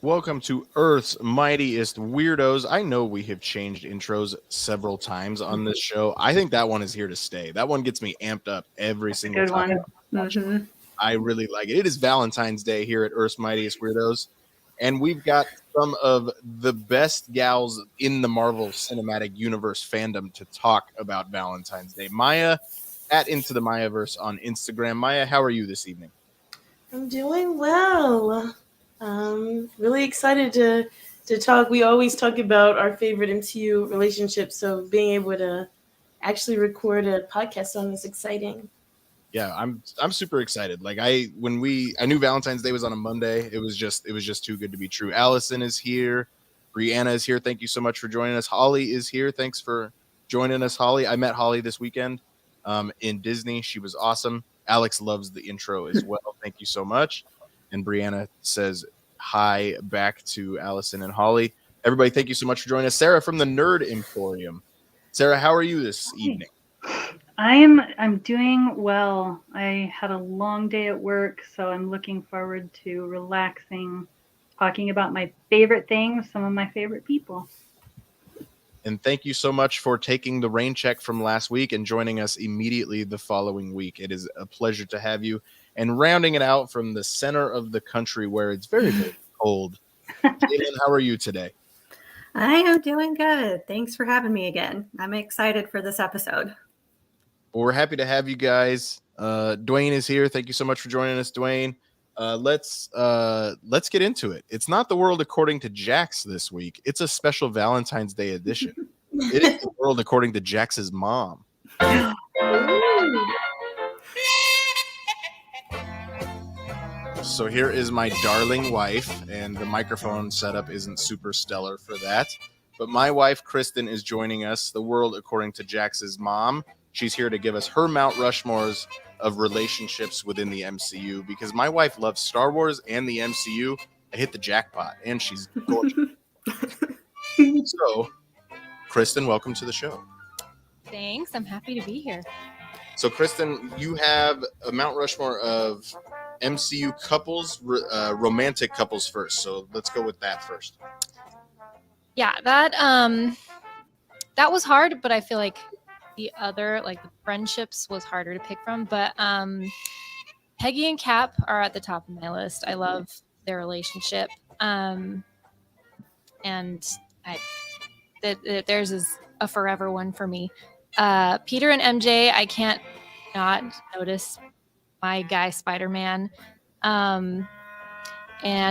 Welcome to Earth's Mightiest Weirdos. I know we have changed intros several times on this show. I think that one is here to stay. That one gets me amped up every That's a single good time. one. I really like it. It is Valentine's Day here at Earth's Mightiest Weirdos, and we've got some of the best gals in the Marvel Cinematic Universe fandom to talk about Valentine's Day. Maya at Into the Mayaverse on Instagram. Maya, how are you this evening? I'm doing well. Really excited to talk. We always talk about our favorite MCU relationships, so being able to actually record a podcast on is exciting. Yeah, I'm super excited. Like I knew Valentine's Day was on a Monday. It was just too good to be true. Allison is here. Brianna is here. Thank you so much for joining us. Holly is here. Thanks for joining us, Holly. I met Holly this weekend in Disney. She was awesome. Alex loves the intro as well. Thank you so much. And Brianna says hi back to Allison and Holly. Everybody, thank you so much for joining us. Sarah from the Nerd Emporium. Sarah, how are you this evening? I'm doing well. I had a long day at work, so I'm looking forward to relaxing, talking about my favorite things, some of my favorite people. And thank you so much for taking the rain check from last week and joining us immediately the following week. It is a pleasure to have you. And rounding it out from the center of the country where it's very, very cold. Jaylynn, how are you today? I am doing good. Thanks for having me again. I'm excited for this episode. Well, we're happy to have you guys. Dwayne is here. Thank you so much for joining us, Dwayne. Let's get into it. It's not the world according to Jax this week. It's a special Valentine's Day edition. It is the world according to Jax's mom. So here is my darling wife, and the microphone setup isn't super stellar for that. But my wife, Kristen, is joining us, the world according to Jax's mom. She's here to give us her Mount Rushmores of relationships within the MCU, because my wife loves Star Wars and the MCU. I hit the jackpot, and she's gorgeous. So, Kristen, welcome to the show. Thanks. I'm happy to be here. So, Kristen, you have a Mount Rushmore of MCU couples, romantic couples first. So let's go with that first. Yeah, that was hard, but I feel like the other, like the friendships, was harder to pick from. But Peggy and Cap are at the top of my list. I love their relationship, and theirs is a forever one for me. Peter and MJ, I can't not notice my guy Spider-Man. And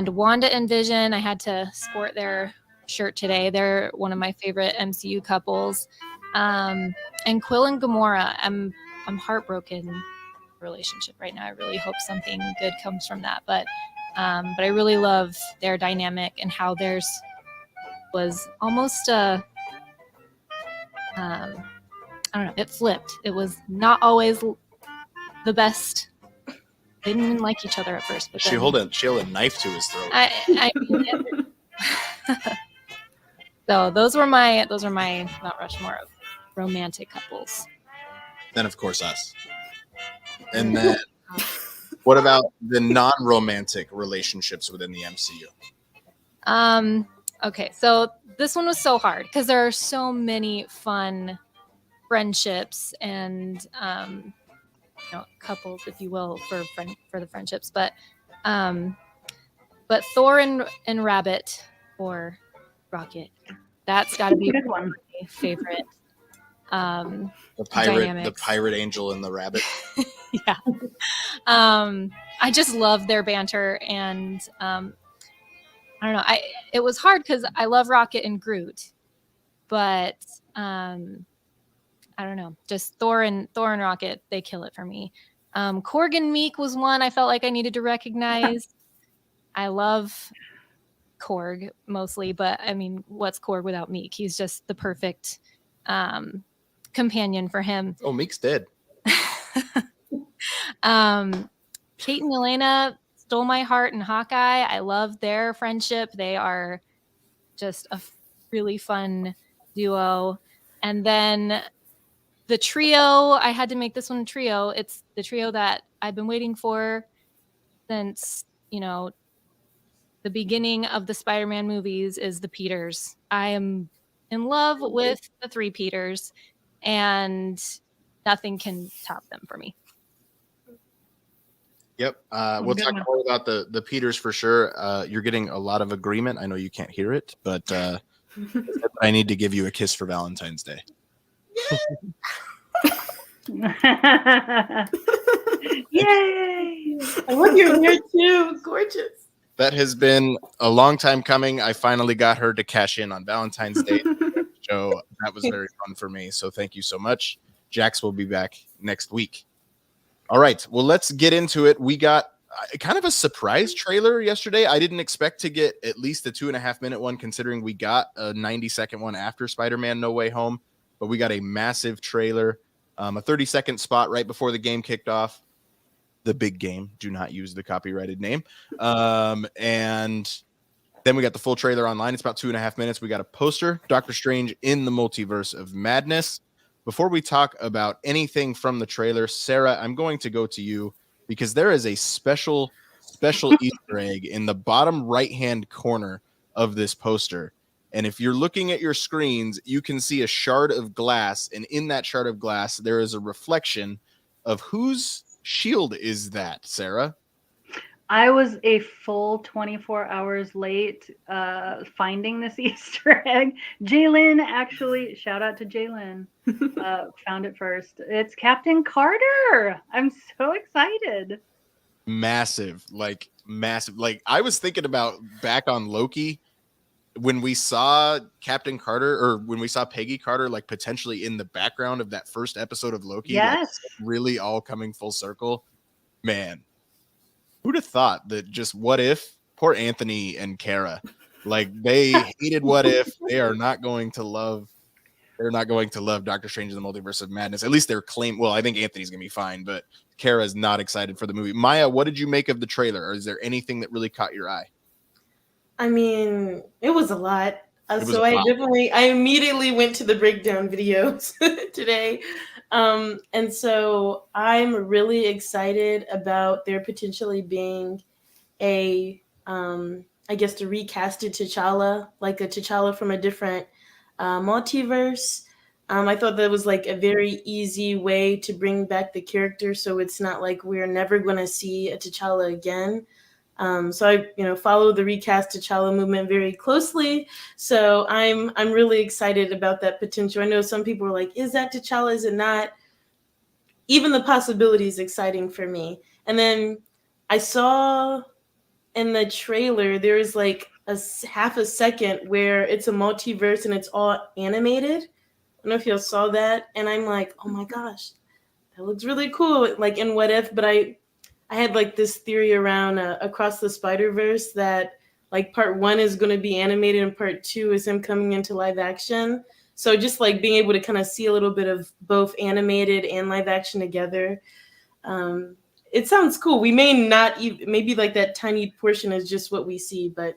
Wanda and Vision, I had to sport their shirt today. They're one of my favorite MCU couples. And Quill and Gamora, I'm heartbroken relationship right now. I really hope something good comes from that. But I really love their dynamic and how theirs was almost I don't know, it flipped. It was not always the best. They didn't even like each other at first. But she held a knife to his throat. So those were my Mount Rushmore of romantic couples. Then of course us. And then what about the non-romantic relationships within the MCU? Okay, so this one was so hard because there are so many fun friendships and couples, if you will, for the friendships. But Thor and Rabbit or Rocket, that's got to be Good one. My favorite. The pirate angel and the rabbit. Yeah. I just love their banter, and I don't know. It was hard because I love Rocket and Groot, but I don't know. Just Thor and Rocket, they kill it for me. Korg and Meek was one I felt like I needed to recognize. I love Korg mostly, but I mean, what's Korg without Meek? He's just the perfect companion for him. Oh, Meek's dead. Kate and Elena stole my heart in Hawkeye. I love their friendship. They are just a really fun duo. And then the trio, I had to make this one a trio. It's the trio that I've been waiting for since, the the beginning of the Spider-Man movies is the Peters. I am in love with the 3 Peters, and nothing can top them for me. Yep. a We'll good talk one. more about the Peters for sure. You're getting a lot of agreement. I know you can't hear it, but I need to give you a kiss for Valentine's Day. Yay! I love your hair too. Gorgeous. That has been a long time coming. I finally got her to cash in on Valentine's Day show. That was very fun for me. So thank you so much. Jax will be back next week. All right. Well, let's get into it. We got kind of a surprise trailer yesterday. I didn't expect to get at least a 2.5-minute one, considering we got a 90-second one after Spider-Man No Way Home. But we got a massive trailer, a 30-second spot right before the game kicked off. The big game. Do not use the copyrighted name. And then we got the full trailer online. It's about 2.5 minutes. We got a poster, Doctor Strange in the Multiverse of Madness. Before we talk about anything from the trailer, Sarah, I'm going to go to you because there is a special Easter egg in the bottom right-hand corner of this poster. And if you're looking at your screens, you can see a shard of glass. And in that shard of glass, there is a reflection of whose shield is that, Sarah? I was a full 24 hours late finding this Easter egg. Jaylynn, actually, shout out to Jaylynn, found it first. It's Captain Carter. I'm so excited. Massive. Like I was thinking about back on Loki when we saw Captain Carter, or when we saw Peggy Carter, like potentially in the background of that first episode of Loki. Yes. Like, really all coming full circle. Man, who'd have thought that just What If, poor Anthony and Kara, like they hated What If. They're not going to love Doctor Strange in the Multiverse of Madness. At least they're claiming. Well, I think Anthony's gonna be fine, but Kara's not excited for the movie. Maya, what did you make of the trailer? Or is there anything that really caught your eye? I mean, it was a lot. was So a lot. I immediately went to the breakdown videos today. And so I'm really excited about there potentially being a, I guess, the recasted T'Challa, like a T'Challa from a different multiverse. I thought that was like a very easy way to bring back the character, so it's not like we're never going to see a T'Challa again. So I, follow the recast T'Challa movement very closely. So I'm really excited about that potential. I know some people are like, is that T'Challa? Is it not? Even the possibility is exciting for me. And then I saw in the trailer, there's like a half a second where it's a multiverse and it's all animated. I don't know if you saw that. And I'm like, oh my gosh, that looks really cool. Like in What If, but I had like this theory around Across the Spider-Verse that like part 1 is going to be animated and part 2 is him coming into live action. So just like being able to kind of see a little bit of both animated and live action together. It sounds cool. We may not even, maybe like that tiny portion is just what we see, but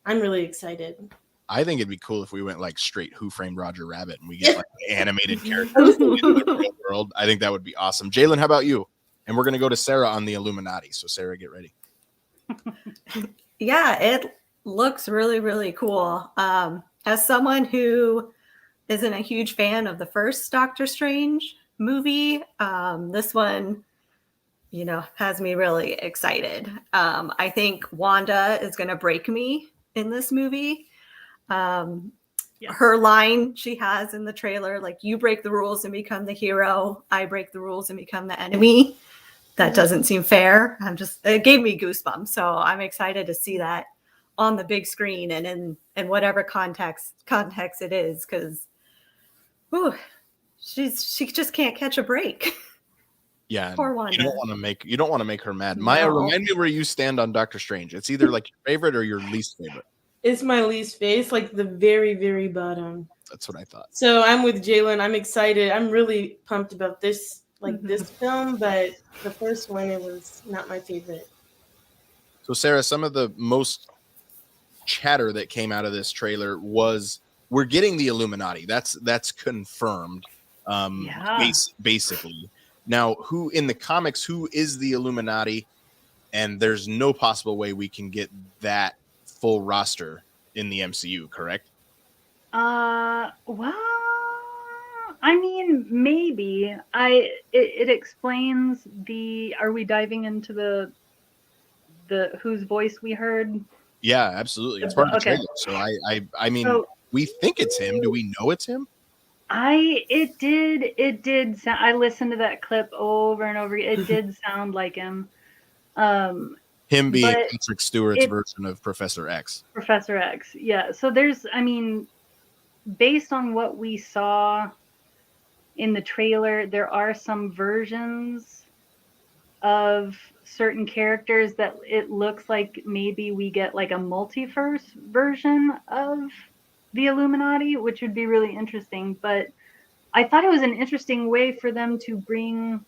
I'm really excited. I think it'd be cool if we went like straight Who Framed Roger Rabbit and we get like animated characters in the real world. I think that would be awesome. Jaylynn, how about you? And we're going to go to Sarah on the Illuminati. So Sarah, get ready. Yeah, it looks really, really cool. As someone who isn't a huge fan of the first Doctor Strange movie, this one, has me really excited. I think Wanda is going to break me in this movie. Yes. Her line she has in the trailer, like, you break the rules and become the hero, I break the rules and become the enemy. That doesn't seem fair. It gave me goosebumps. So I'm excited to see that on the big screen and in whatever context it is, because she just can't catch a break. Yeah, Poor Wanda. you don't want to make her mad. Maya, remind me where you stand on Doctor Strange. It's either like your favorite or your least favorite. It's my least favorite. It's like the very, very bottom. That's what I thought. So I'm with Jaylynn. I'm excited. I'm really pumped about this, this film, but the first one, it was not my favorite. So Sarah, some of the most chatter that came out of this trailer was we're getting the Illuminati. That's confirmed. Basically. Now, who in the comics, who is the Illuminati? And there's no possible way we can get that full roster in the MCU, correct? Well, I mean, maybe. It explains the. Are we diving into the whose voice we heard? Yeah, absolutely. It's part of the Okay. trailer. So I mean, So we think it's him. Do we know it's him? it did sound. I listened to that clip over and over. It did sound like him. Him being But Patrick Stewart's version of Professor X. Professor X, yeah. So there's, I mean, based on what we saw in the trailer, there are some versions of certain characters that it looks like maybe we get like a multiverse version of the Illuminati, which would be really interesting. But I thought it was an interesting way for them to bring.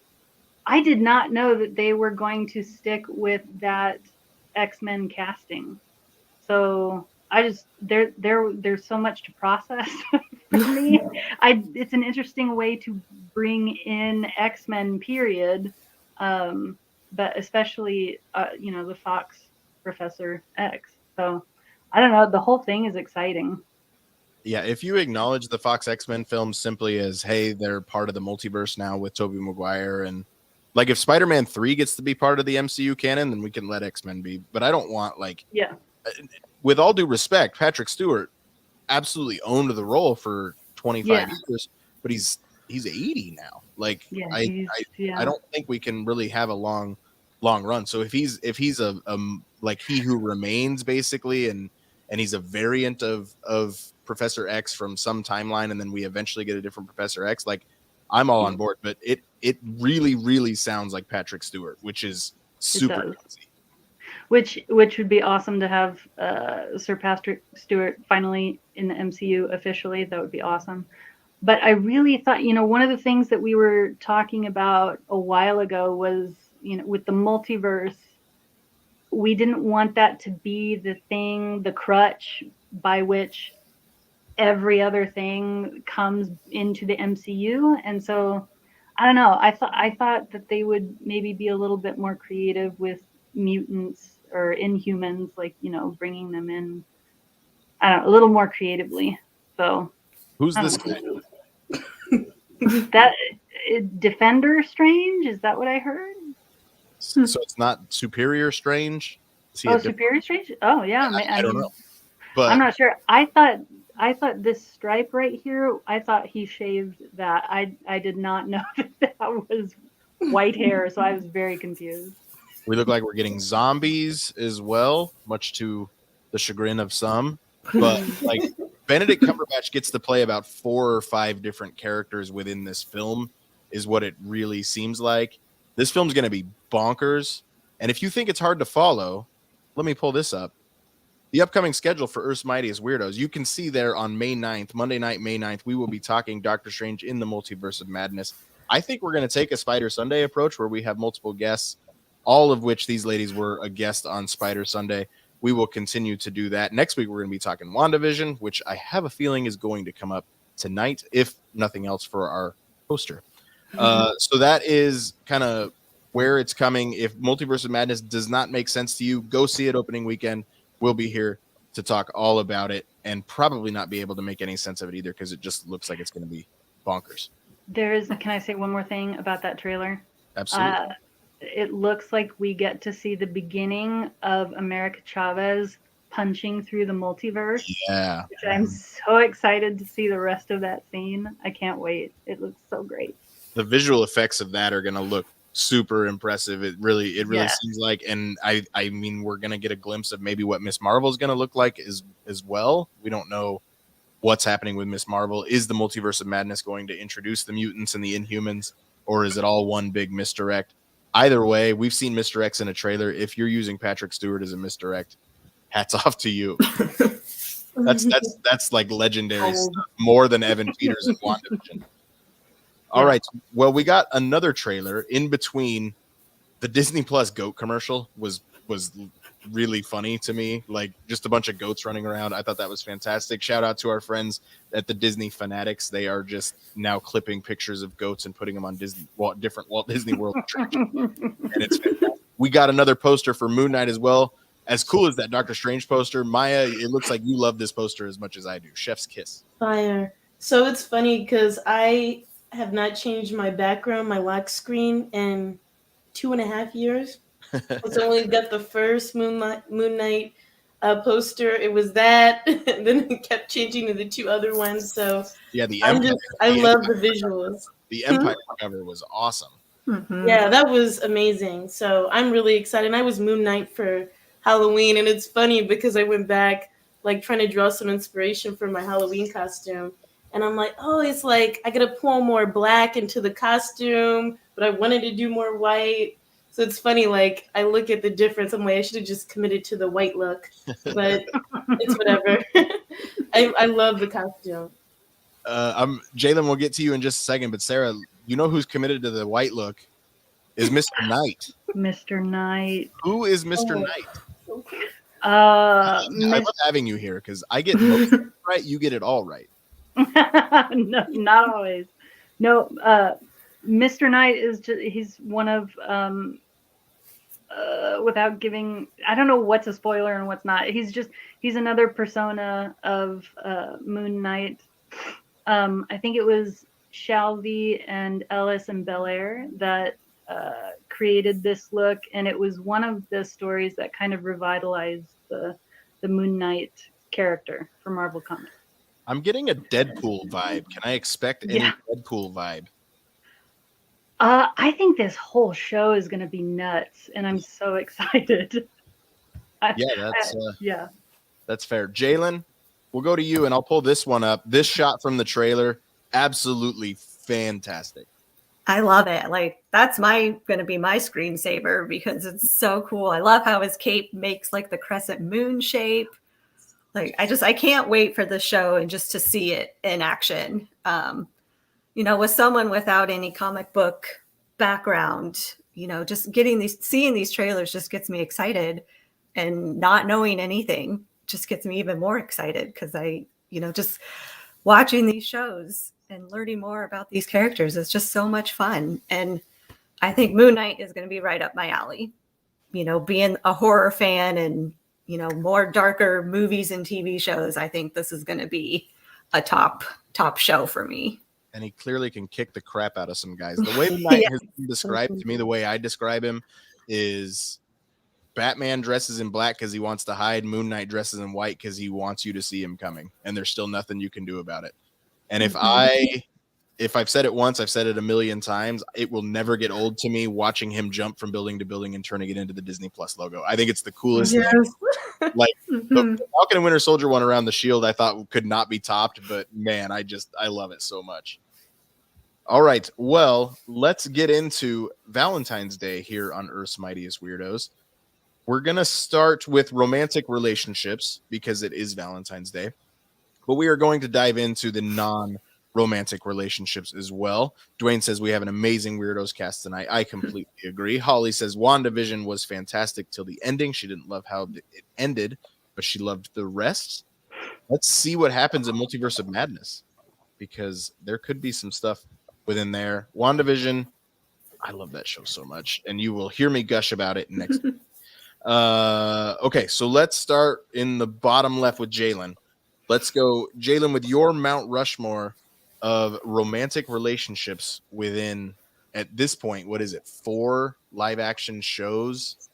I did not know that they were going to stick with that X-Men casting. So I just there's so much to process for me. It's an interesting way to bring in X-Men period, but especially the Fox Professor X. So I don't know. The whole thing is exciting. Yeah, if you acknowledge the Fox X-Men films simply as, hey, they're part of the multiverse now with Tobey Maguire, and like if Spider-Man 3 gets to be part of the MCU canon, then we can let X-Men be. But I don't want with all due respect, Patrick Stewart absolutely owned the role for 25 years, but he's 80 now. Like I don't think we can really have a long run. So if he's a like He Who Remains basically, and he's a variant of Professor X from some timeline, and then we eventually get a different Professor X, like I'm all on board. But it really, really sounds like Patrick Stewart, which is super crazy. Which would be awesome to have Sir Patrick Stewart finally in the MCU officially. That would be awesome. But I really thought, one of the things that we were talking about a while ago was, with the multiverse, we didn't want that to be the thing, the crutch by which every other thing comes into the MCU. And so, I don't know. I thought that they would maybe be a little bit more creative with mutants or Inhumans, like, bringing them in, I don't know, a little more creatively. So who's this guy? That Defender Strange, is that what I heard? So it's not Superior Strange? Superior Strange? Oh yeah, I don't know, but I'm not sure. I thought this stripe right here, I thought he shaved that. I did not know that was white hair, so I was very confused. We look like we're getting zombies as well, much to the chagrin of some. But like Benedict Cumberbatch gets to play about 4 or 5 different characters within this film, is what it really seems like. This film's going to be bonkers. And if you think it's hard to follow, let me pull this up. The upcoming schedule for Earth's Mightiest Weirdos. You can see there on May 9th, Monday night, May 9th, we will be talking Doctor Strange in the Multiverse of Madness. I think we're going to take a Spider Sunday approach where we have multiple guests, all of which these ladies were a guest on Spider Sunday. We will continue to do that. Next week, we're going to be talking WandaVision, which I have a feeling is going to come up tonight, if nothing else, for our poster. So that is kind of where it's coming. If Multiverse of Madness does not make sense to you, go see it opening weekend. We'll be here to talk all about it, and probably not be able to make any sense of it either, because it just looks like it's going to be bonkers. Can I say one more thing about that trailer? Absolutely. It looks like we get to see the beginning of America Chavez punching through the multiverse. Yeah. Which I'm so excited to see the rest of that scene. I can't wait. It looks so great. The visual effects of that are going to look super impressive. It really seems like, and I mean, we're going to get a glimpse of maybe what Miss Marvel is going to look like as well. We don't know what's happening with Miss Marvel. Is the Multiverse of Madness going to introduce the mutants and the Inhumans, or is it all one big misdirect? Either way, we've seen Mr. X in a trailer. If you're using Patrick Stewart as a misdirect, hats off to you. That's like legendary stuff, more than Evan Peters in WandaVision. All right. Well, we got another trailer in between. The Disney Plus goat commercial was really funny to me. Like, just a bunch of goats running around. I thought that was fantastic. Shout out to our friends at the Disney Fanatics. They are just now clipping pictures of goats and putting them on different Walt Disney World attractions. And it's fantastic. We got another poster for Moon Knight as well. as cool as that Doctor Strange poster, Maya, it looks like you love this poster as much as I do. Chef's kiss. Fire. So it's funny because I have not changed my background, my lock screen, in 2.5 years. It's only got the first Moon Knight poster. It was that, and then it kept changing to the two other ones. So Yeah, the I Empire. love the visuals. The Empire cover was awesome. Mhm. Yeah, that was amazing. So I'm really excited. And I was Moon Knight for Halloween, and it's funny because I went back like trying to draw some inspiration for my Halloween costume. And I'm like, oh, it's like I gotta pull more black into the costume, but I wanted to do more white. So it's funny, like I look at the difference. I'm like, I should have just committed to the white look, but it's whatever. I love the costume. Jaylynn, we'll get to you in just a second, but Sarah, you know who's committed to the white look is Mr. Knight. Mr. Knight. Who is Mr. Oh. Knight? Uh, I love having you here because I get most of it right, you get it all right. no, not always. No, Mr. Knight is he's one of without giving, I don't know what's a spoiler and what's not. He's another persona of Moon Knight. I think it was Shalvey and Ellis and Belair that created this look, and it was one of the stories that kind of revitalized the Moon Knight character for Marvel Comics. I'm getting a Deadpool vibe. Can I expect any Deadpool vibe? I think this whole show is going to be nuts, and I'm so excited. That's fair. Jaylynn, we'll go to you, and I'll pull this one up. This shot from the trailer, absolutely fantastic. I love it. Like that's going to be my screensaver because it's so cool. I love how his cape makes like the crescent moon shape. Like I can't wait for the show and just to see it in action. With someone without any comic book background, just seeing these trailers just gets me excited, and not knowing anything just gets me even more excited because just watching these shows and learning more about these characters is just so much fun. And I think Moon Knight is going to be right up my alley. Being a horror fan and, more darker movies and TV shows, I think this is going to be a top show for me. And he clearly can kick the crap out of some guys. The way Knight has been described to me, the way I describe him is Batman dresses in black because he wants to hide. Moon Knight dresses in white because he wants you to see him coming. And there's still nothing you can do about it. And if I've said it once, I've said it a million times, it will never get old to me watching him jump from building to building and turning it into the Disney Plus logo. I think it's the coolest thing. Like the Falcon and Winter Soldier one around the shield, I thought could not be topped, but man, I love it so much. All right, well, let's get into Valentine's Day here on Earth's Mightiest Weirdos. We're going to start with romantic relationships because it is Valentine's Day, but we are going to dive into the non-romantic relationships as well. Dwayne says we have an amazing Weirdos cast tonight. I completely agree. Holly says WandaVision was fantastic till the ending. She didn't love how it ended, but she loved the rest. Let's see what happens in Multiverse of Madness because there could be some stuff within there. WandaVision, I love that show so much, and you will hear me gush about it next week. Okay, so let's start in the bottom left with Jaylynn. Let's go, Jaylynn, with your Mount Rushmore of romantic relationships within, at this point, what is it, 4 live action shows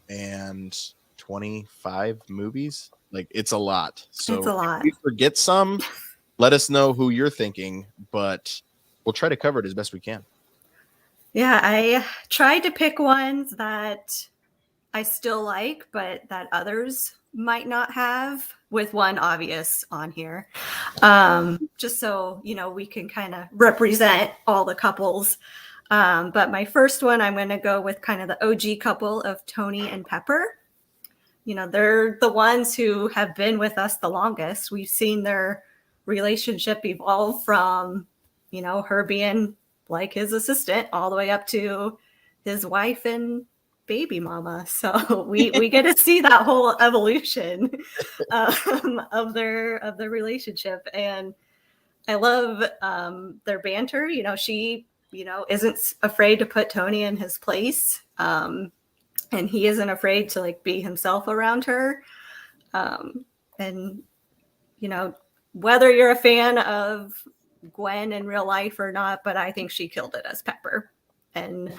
and 25 movies? Like, it's a lot. So it's a lot. If we forget some, let us know who you're thinking, but we'll try to cover it as best we can. Yeah, I tried to pick ones that I still like, but that others might not have, with one obvious on here. Just so, we can kind of represent all the couples. But my first one, I'm going to go with kind of the OG couple of Tony and Pepper. They're the ones who have been with us the longest. We've seen their relationship evolve from, her being like his assistant all the way up to his wife and baby mama. So we get to see that whole evolution of their relationship. And I love their banter. She, isn't afraid to put Tony in his place. and he isn't afraid to like be himself around her. And whether you're a fan of Gwen in real life or not, but I think she killed it as Pepper. And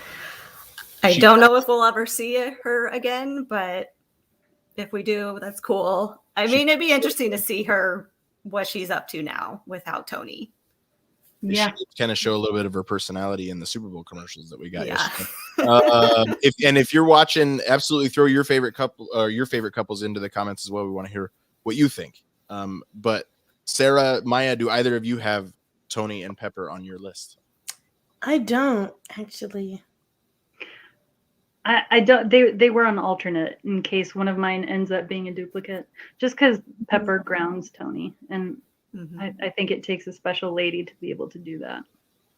I don't know if we'll ever see her again, but if we do, that's cool. I mean, it'd be interesting to see her, what she's up to now without Tony. Yeah. She kind of show a little bit of her personality in the Super Bowl commercials that we got Yeah. yesterday. If you're watching, absolutely throw your favorite couple or your favorite couples into the comments as well. We want to hear what you think. But Sarah, Maya, do either of you have Tony and Pepper on your list? I don't actually. I don't. They were on alternate in case one of mine ends up being a duplicate. Just because Pepper grounds Tony, and I think it takes a special lady to be able to do that.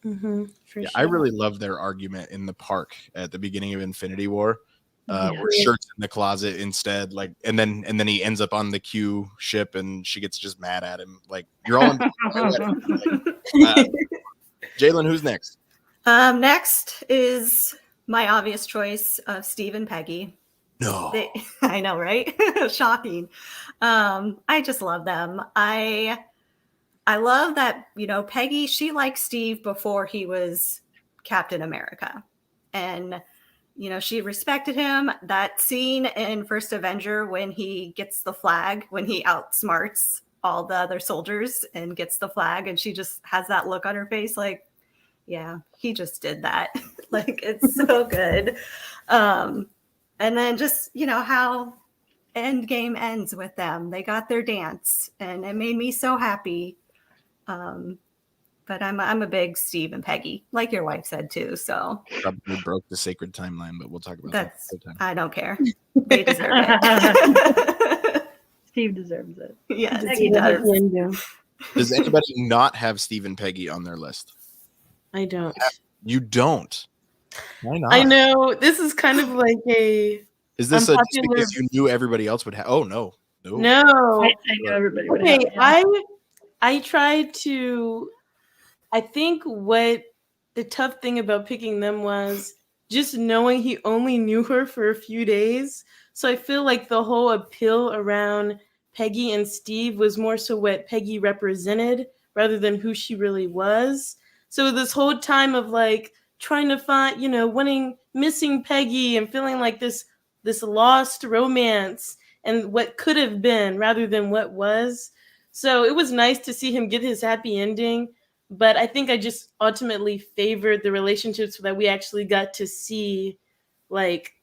For sure. I really love their argument in the park at the beginning of Infinity War, where Yeah. Shirt's in the closet instead, like, and then he ends up on the Q ship, and she gets just mad at him, like, you're all. Jaylynn, who's next? Next is my obvious choice of Steve and Peggy. No, I know, right? Shocking. I just love them. I love that, Peggy, she liked Steve before he was Captain America. And, she respected him. That scene in First Avenger when he gets the flag, when he outsmarts all the other soldiers and gets the flag, and she just has that look on her face like, yeah, he just did that. Like, it's so good. And then just, how Endgame ends with them. They got their dance, and it made me so happy. But I'm a big Steve and Peggy, like your wife said too. So probably broke the sacred timeline, but we'll talk about that another time. I don't care. They deserve it. Steve deserves it. Yes, Peggy he does. Does anybody not have Steve and Peggy on their list? I don't. You don't. Why not? I know this is kind of like a. Is this just unpopular- because you knew everybody else would have? Oh no. No. I know everybody would Okay, have. I tried to. I think what the tough thing about picking them was just knowing he only knew her for a few days. So I feel like the whole appeal around Peggy and Steve was more so what Peggy represented rather than who she really was. So this whole time of like trying to find, missing Peggy and feeling like this lost romance and what could have been rather than what was. So it was nice to see him get his happy ending. But I think I just ultimately favored the relationships that we actually got to see, like,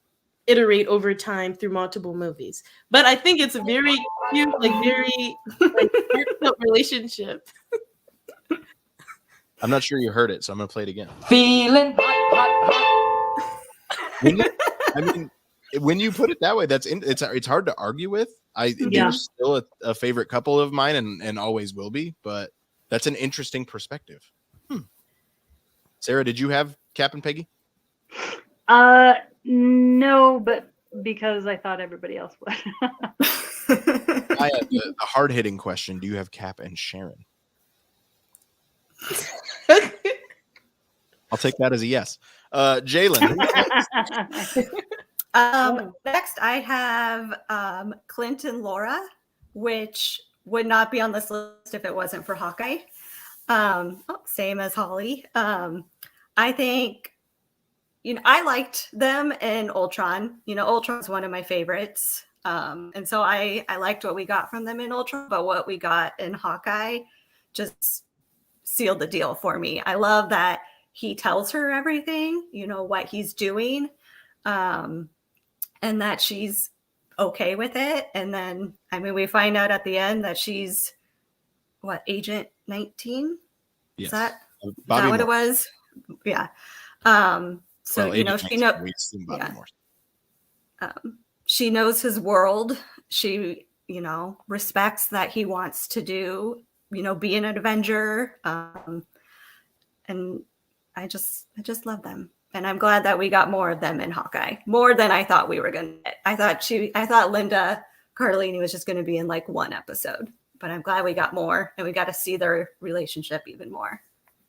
iterate over time through multiple movies. But I think it's a very cute, very heartfelt relationship. I'm not sure you heard it, so I'm gonna play it again. Feeling hot. When you put it that way, it's hard to argue with. Yeah. They're still a favorite couple of mine, and always will be. But that's an interesting perspective. Sarah, did you have Cap and Peggy? No, but because I thought everybody else would. I had the hard-hitting question. Do you have Cap and Sharon? I'll take that as a yes. Jaylynn. Next, I have Clint and Laura, which would not be on this list if it wasn't for Hawkeye. Same as Holly. I think, I liked them in Ultron. Ultron's one of my favorites. And so I liked what we got from them in Ultron, but what we got in Hawkeye just sealed the deal for me. I love that he tells her everything, what he's doing, and that she's okay with it. And then, we find out at the end that she's Agent 19? Yes. Is that Bobby what it Morse. was? Yeah. So, Agent she 19, we've seen Bobby yeah. Morse. She knows his world. She, respects that he wants to do, be an Avenger. And I just love them. And I'm glad that we got more of them in Hawkeye, more than I thought we were going to get. I thought Linda Cardellini was just going to be in one episode, but I'm glad we got more and we got to see their relationship even more.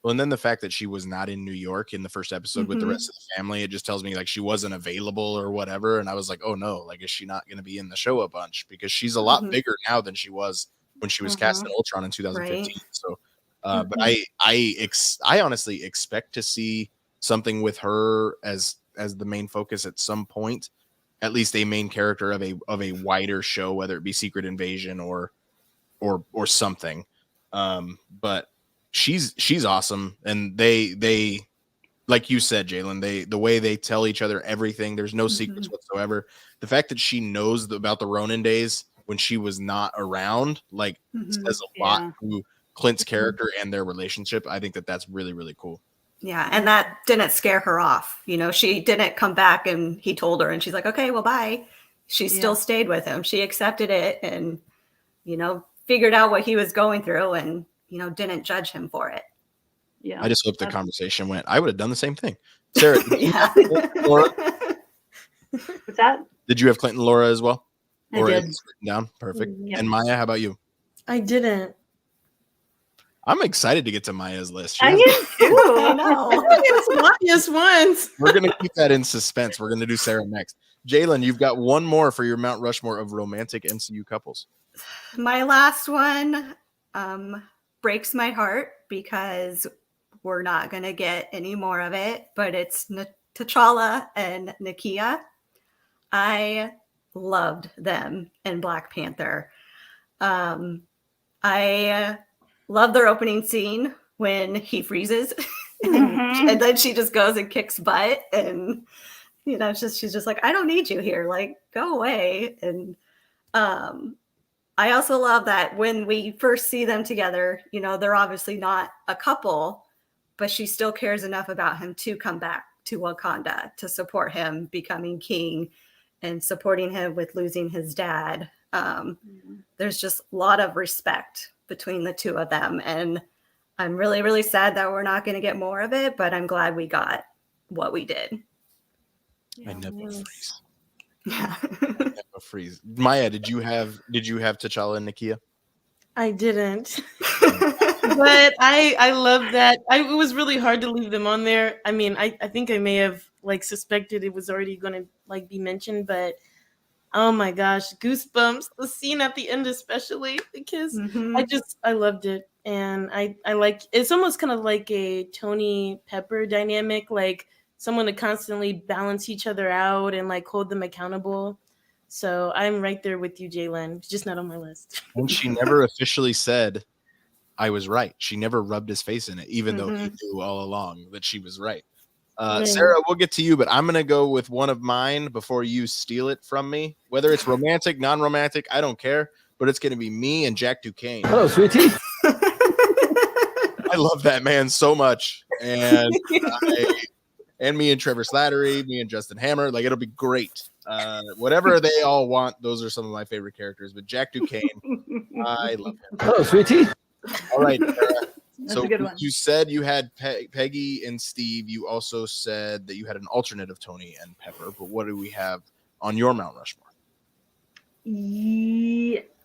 Well, and then the fact that she was not in New York in the first episode with the rest of the family, it just tells me like she wasn't available or whatever. And I was like, oh no, like is she not going to be in the show a bunch? Because she's a lot bigger now than she was when she was cast in Ultron in 2015. Right. So, but I honestly expect to see something with her as the main focus at some point, at least a main character of a wider show, whether it be Secret Invasion or something. But she's awesome, and they like you said, Jaylynn, the way they tell each other everything, there's no secrets whatsoever. The fact that she knows about the Ronin days when she was not around, like says a lot to Clint's character and their relationship. I think that that's really, really cool. Yeah, and that didn't scare her off. You know, she didn't come back and he told her and she's like, okay, well, bye. She still stayed with him. She accepted it and, you know, figured out what he was going through and, you know, didn't judge him for it. Yeah. I just hope the conversation went, I would have done the same thing. Sarah, Yeah. Laura, What's that? did you have Clint and Laura as well? I Or did. at least written down? Perfect. Yep. And Maya, how about you? I didn't. I'm excited to get to Maya's list. She I has- am too. I know. It's obvious ones. We're going to keep that in suspense. We're going to do Sarah next. Jaylynn, you've got one more for your Mount Rushmore of romantic MCU couples. My last one breaks my heart because we're not going to get any more of it, but it's T'Challa and Nakia. I loved them in Black Panther. I love their opening scene when he freezes and then she just goes and kicks butt and you know she's just like, I don't need you here, like go away. And I also love that when we first see them together, you know, they're obviously not a couple, but she still cares enough about him to come back to Wakanda to support him becoming king and supporting him with losing his dad. There's just a lot of respect between the two of them. And I'm really, really sad that we're not going to get more of it, but I'm glad we got what we did. I never freeze. Yeah. Never freeze. Maya, did you have T'Challa and Nakia? I didn't. But I love that. It was really hard to leave them on there. I mean, I think I may have like suspected it was already going to like be mentioned, but oh my gosh, goosebumps. The scene at the end especially, because I loved it. And I like, it's almost kind of like a Tony Pepper dynamic, like someone to constantly balance each other out and like hold them accountable. So I'm right there with you, Jaylynn. It's just not on my list. And she never officially said I was right. She never rubbed his face in it, even though he knew all along that she was right. Sarah, we'll get to you, but I'm going to go with one of mine before you steal it from me. Whether it's romantic, non-romantic, I don't care, but it's going to be me and Jack Duquesne. Hello, sweetie. I love that man so much. And me and Trevor Slattery, me and Justin Hammer, like it'll be great. Whatever they all want, those are some of my favorite characters. But Jack Duquesne, I love him. Hello, sweetie. All right, Sarah. That's So a good one. you said you had Peggy and Steve. You also said that you had an alternate of Tony and Pepper. But what do we have on your Mount Rushmore?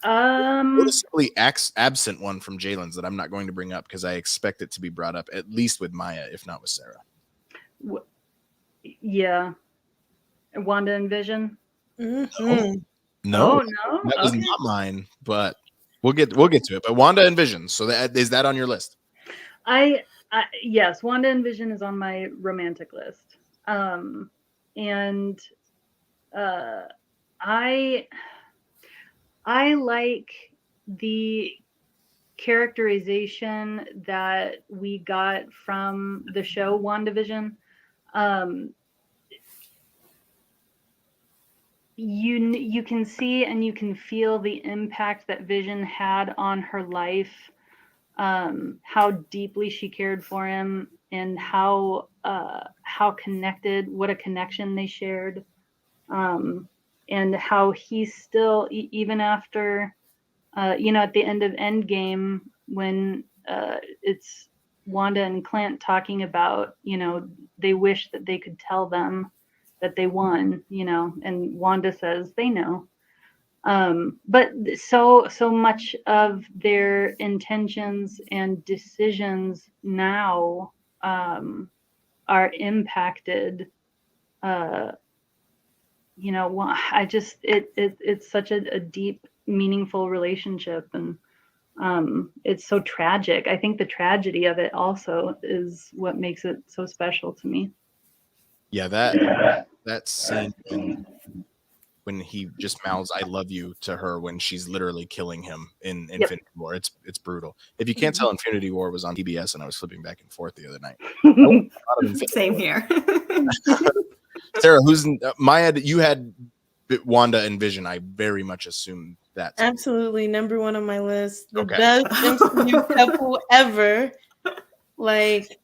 Noticeably absent one from Jaylynn's that I'm not going to bring up because I expect it to be brought up at least with Maya, if not with Sarah. Yeah. Wanda and Vision. No, Oh no. that was not mine. But we'll get to it. But Wanda and Vision. So is that on your list? Yes, Wanda and Vision is on my romantic list. And I like the characterization that we got from the show WandaVision. You can see and you can feel the impact that Vision had on her life, how deeply she cared for him, and how connected, what a connection they shared, and how he's still, even after, at the end of Endgame, when it's Wanda and Clint talking about, they wish that they could tell them that they won, and Wanda says they know. But so much of their intentions and decisions now are impacted. It's such a deep, meaningful relationship, and it's so tragic. I think the tragedy of it also is what makes it so special to me. Yeah, that scene when he just mouths "I love you" to her when she's literally killing him in Infinity War. It's brutal. If you can't tell, Infinity War was on TBS, and I was flipping back and forth the other night. Same here. Sarah, who's Maya? You had Wanda and Vision. I very much assume that. Absolutely, number one on my list. The Okay. best MCU couple ever. Like,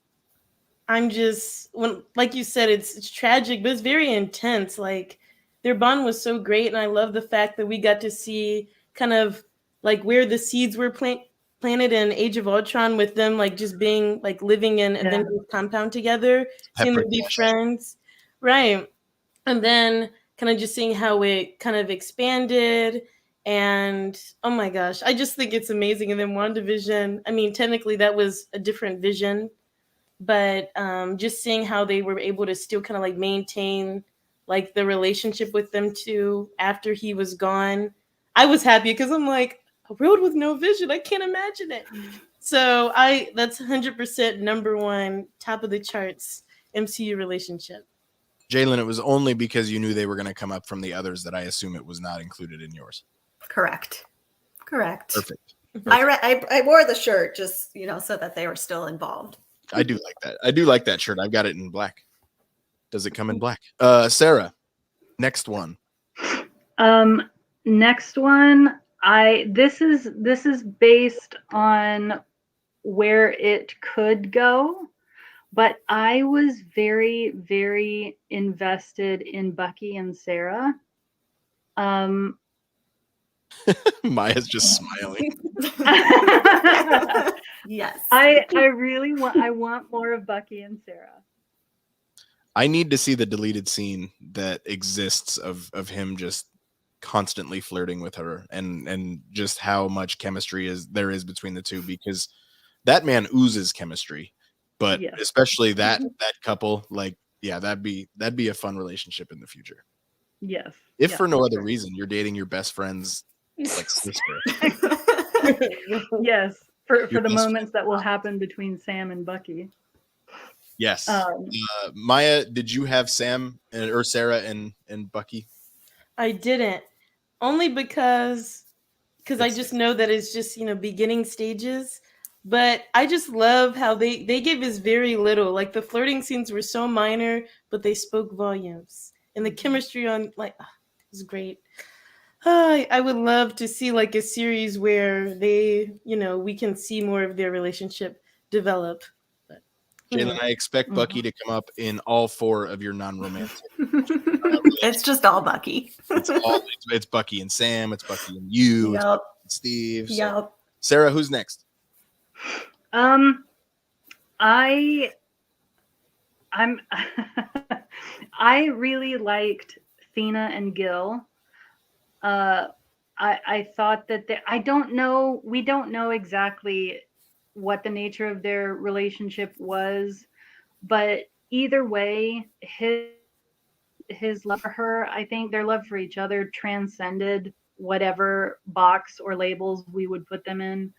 I'm just like you said, it's tragic, but it's very intense. Like, their bond was so great, and I love the fact that we got to see kind of like where the seeds were planted in Age of Ultron, with them like just being like living in Avengers compound together, seeing them be friends, right? And then kind of just seeing how it kind of expanded. And oh my gosh, I just think it's amazing. And then WandaVision, I mean, technically that was a different vision, but just seeing how they were able to still kind of like maintain like the relationship with them too after he was gone. I was happy because I'm like, a world with no Vision, I can't imagine it. So that's 100% number one, top of the charts MCU relationship. Jaylynn, it was only because you knew they were going to come up from the others that I assume it was not included in yours. Correct. Perfect. I wore the shirt just, so that they were still involved. I do like that. I do like that shirt. I've got it in black. Does it come in black? Sarah, next one. Next one, this is based on where it could go, but I was very, very invested in Bucky and Sarah. Maya's just smiling. Yes. I really want more of Bucky and Sarah. I need to see the deleted scene that exists of him just constantly flirting with her and just how much chemistry there is between the two, because that man oozes chemistry. But especially that couple, like, yeah, that'd be a fun relationship in the future. Yes. If for no other reason, you're dating your best friend's like sister. Yes, for the moments that will happen between Sam and Bucky. Yes. Maya, did you have Sam or Sarah and Bucky? I didn't, only because I just know that it's just beginning stages. But I just love how they gave us very little. Like, the flirting scenes were so minor, but they spoke volumes, and the chemistry on it was great. I would love to see like a series where they, we can see more of their relationship develop. But, Jaylynn, I expect Bucky to come up in all four of your non-romantic. It's just all Bucky. It's Bucky and Sam. It's Bucky and you. It's Bucky and Steve. So. Sarah, who's next? I really liked Thena and Gil. I thought that we don't know exactly what the nature of their relationship was, but either way, his love for her, I think their love for each other transcended whatever box or labels we would put them in.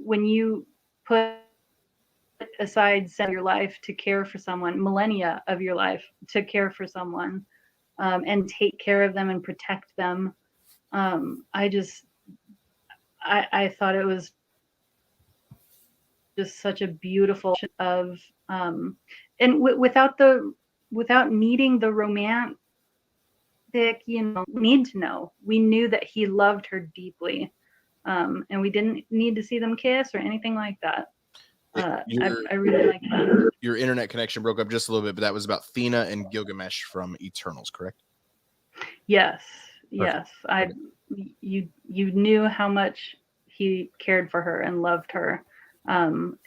When you put aside your life to care for someone, millennia of your life to care for someone, and take care of them and protect them, I thought it was just such a beautiful of and without needing the romantic need to know. We knew that he loved her deeply. And we didn't need to see them kiss or anything like that. I really like that. Your internet connection broke up just a little bit, but that was about Thena and Gilgamesh from Eternals, correct? Yes. Perfect. Yes. You knew how much he cared for her and loved her,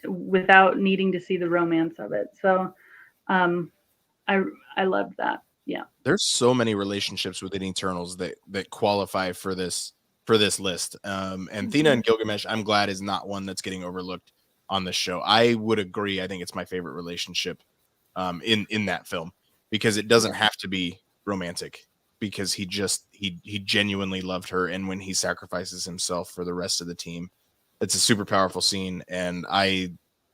without needing to see the romance of it. So I loved that. There's so many relationships within Eternals that qualify for this list. And Thena and Gilgamesh, I'm glad, is not one that's getting overlooked on the show. I would agree. I think it's my favorite relationship in that film, because it doesn't have to be romantic, because he genuinely loved her, and when he sacrifices himself for the rest of the team, it's a super powerful scene. And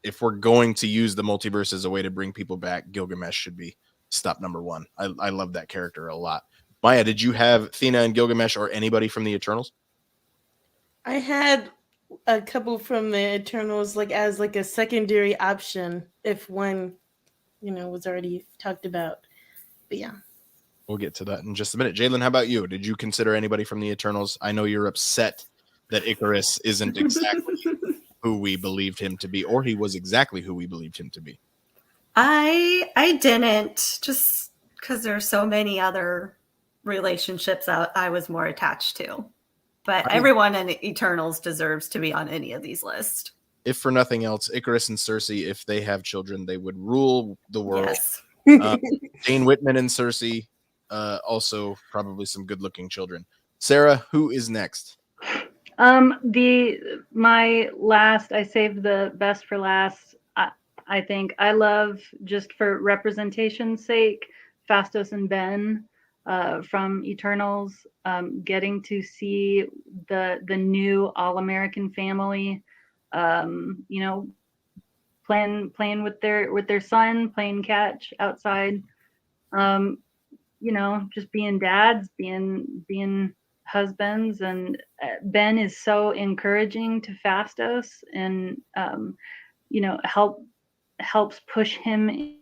if we're going to use the multiverse as a way to bring people back, Gilgamesh should be stop number one. I love that character a lot. Maya, did you have Thena and Gilgamesh or anybody from the Eternals? I had a couple from the Eternals, like as like a secondary option if one, was already talked about. But yeah. We'll get to that in just a minute. Jaylynn, how about you? Did you consider anybody from the Eternals? I know you're upset that Icarus isn't exactly who we believed him to be, or he was exactly who we believed him to be. I didn't, just because there's so many other relationships I was more attached to. But everyone in Eternals deserves to be on any of these lists. If for nothing else, Icarus and Cersei, if they have children, they would rule the world. Yes. Jane Whitman and Cersei, also probably some good-looking children. Sarah, who is next? My last, I saved the best for last. I think I love, just for representation's sake, Phastos and Ben from Eternals, getting to see the new all-American family, playing with their son, playing catch outside, just being dads, being husbands. And Ben is so encouraging to Phastos, and helps push him.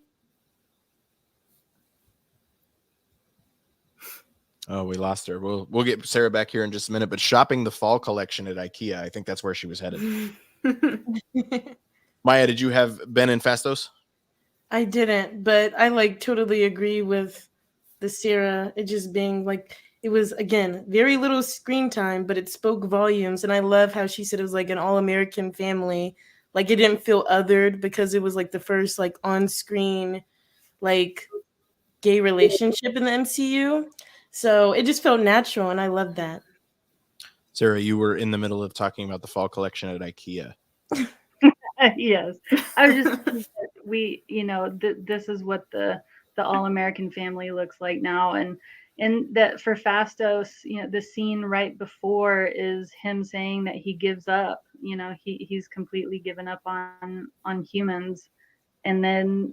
Oh, we lost her. We'll get Sarah back here in just a minute. But shopping the fall collection at IKEA, I think that's where she was headed. Maya, did you have Ben and Phastos? I didn't, but I totally agree with the Sarah. It just being it was, again, very little screen time, but it spoke volumes. And I love how she said it was like an all-American family. It didn't feel othered, because it was the first on-screen gay relationship in the MCU. So it just felt natural, and I love that. Sarah, you were in the middle of talking about the fall collection at IKEA. Yes, I was just this is what the all-American family looks like now, and that for Phastos, the scene right before is him saying that he gives up. He's completely given up on humans, and then